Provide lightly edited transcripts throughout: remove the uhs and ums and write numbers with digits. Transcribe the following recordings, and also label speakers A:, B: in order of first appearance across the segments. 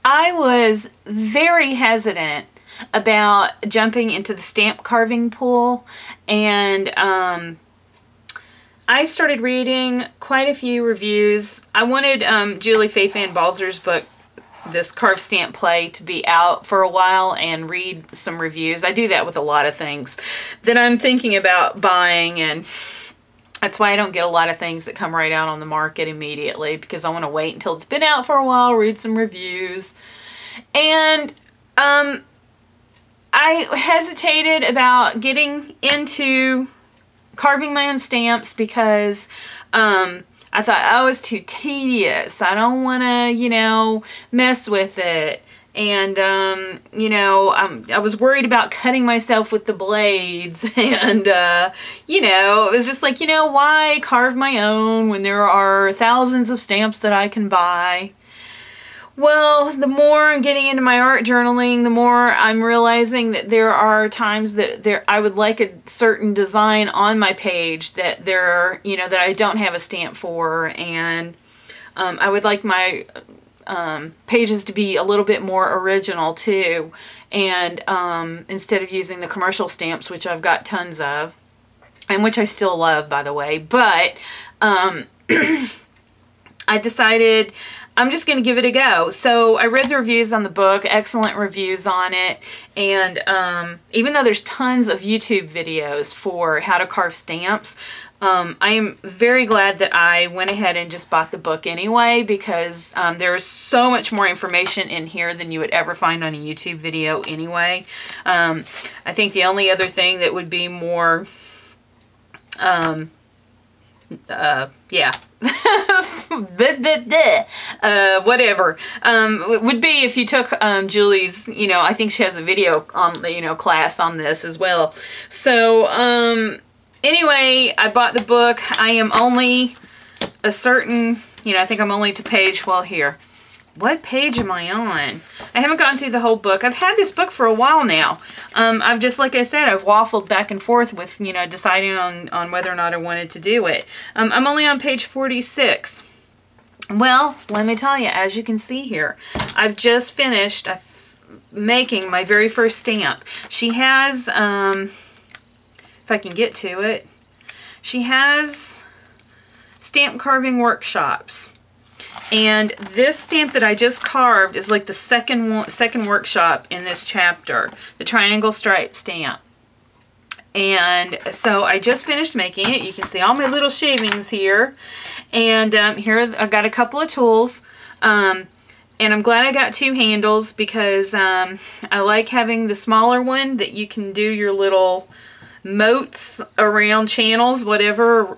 A: I was very hesitant about jumping into the stamp carving pool, and I started reading quite a few reviews. I wanted Julie Fei-Fan Balzer's book, this Carve Stamp Play, to be out for a while and read some reviews. I do that with a lot of things that I'm thinking about buying, and that's why I don't get a lot of things that come right out on the market immediately, because I want to wait until it's been out for a while, read some reviews. And I hesitated about getting into carving my own stamps because I thought, oh, it's too tedious. I don't want to, you know, mess with it. And, you know, I was worried about cutting myself with the blades. And, you know, it was just like, you know, why carve my own when there are thousands of stamps that I can buy? Well, the more I'm getting into my art journaling, the more I'm realizing that there are times that I would like a certain design on my page that you know, that I don't have a stamp for, and I would like my pages to be a little bit more original too, and instead of using the commercial stamps, which I've got tons of, and which I still love, by the way, but I decided I'm just going to give it a go. So I read the reviews on the book, excellent reviews on it, and even though there's tons of YouTube videos for how to carve stamps, I am very glad that I went ahead and just bought the book anyway, because there's so much more information in here than you would ever find on a YouTube video anyway. I think the only other thing that would be more, yeah. Whatever. Would be if you took Julie's, you know, I think she has a video on, you know, class on this as well. So, anyway, I bought the book. I am only a certain, you know, I think I'm only to page, well, here. What page am I on? I haven't gone through the whole book. I've had this book for a while now. I've just, like I said, I've waffled back and forth with, you know, deciding on whether or not I wanted to do it. I'm only on page 46. Well, let me tell you, as you can see here, I've just finished making my very first stamp. She has, if I can get to it, she has stamp carving workshops. And this stamp that I just carved is like the second workshop in this chapter, the triangle stripe stamp. And so I just finished making it. You can see all my little shavings here. And here I've got a couple of tools. And I'm glad I got two handles, because I like having the smaller one that you can do your little moats around channels, whatever,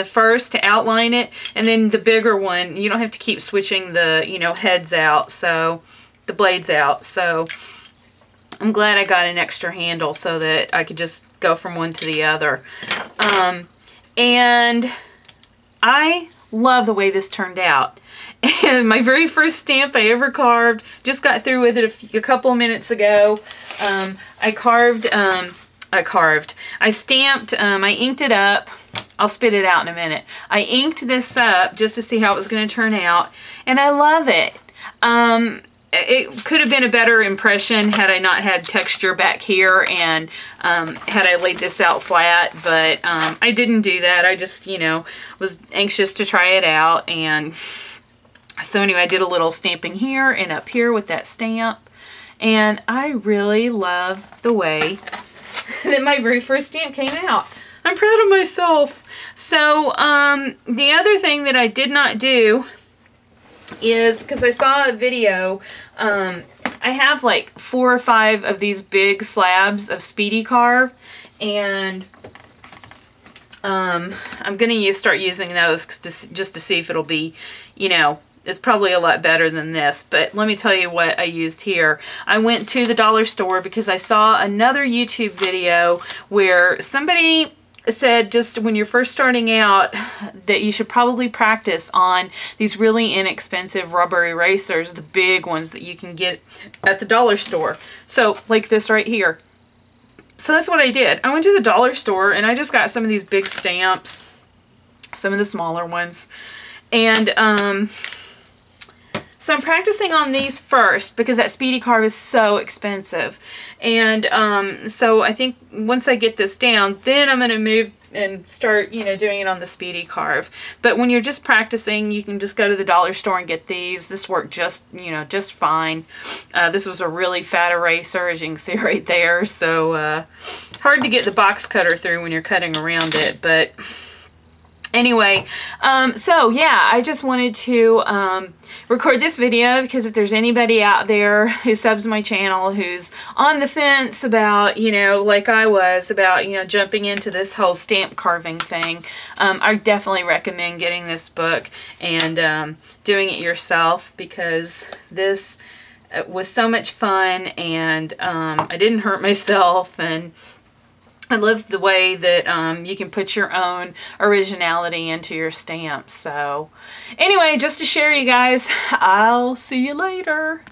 A: first to outline it, and then the bigger one, you don't have to keep switching the, you know, heads out, so the blades out. So I'm glad I got an extra handle so that I could just go from one to the other. And I love the way this turned out. And my very first stamp I ever carved, just got through with it a couple of minutes ago. I stamped, I inked it up. I'll spit it out in a minute. I inked this up just to see how it was going to turn out, and I love it. It could have been a better impression had I not had texture back here, and had I laid this out flat, but I didn't do that. I just, you know, was anxious to try it out, and so anyway, I did a little stamping here and up here with that stamp, and I really love the way that my very first stamp came out. I'm proud of myself. So, the other thing that I did not do is, because I saw a video, I have like 4 or 5 of these big slabs of Speedy Carve, and I'm going to start using those just to see if it'll be, you know, it's probably a lot better than this. But let me tell you what I used here. I went to the dollar store because I saw another YouTube video where somebody said just when you're first starting out that you should probably practice on these really inexpensive rubber erasers, the big ones that you can get at the dollar store. So like this right here. So that's what I did. I went to the dollar store and I just got some of these big stamps, some of the smaller ones, and So I'm practicing on these first because that Speedy Carve is so expensive. And so I think once I get this down, then I'm going to move and start, you know, doing it on the Speedy Carve. But when you're just practicing, you can just go to the dollar store and get these. This worked just, you know, just fine. This was a really fat eraser, as you can see right there. So hard to get the box cutter through when you're cutting around it, but anyway, so yeah, I just wanted to record this video because if there's anybody out there who subs my channel who's on the fence about, you know, like I was, about, you know, jumping into this whole stamp carving thing, I definitely recommend getting this book and doing it yourself, because this was so much fun, and I didn't hurt myself, and I love the way that you can put your own originality into your stamps. So anyway, just to share, you guys, I'll see you later.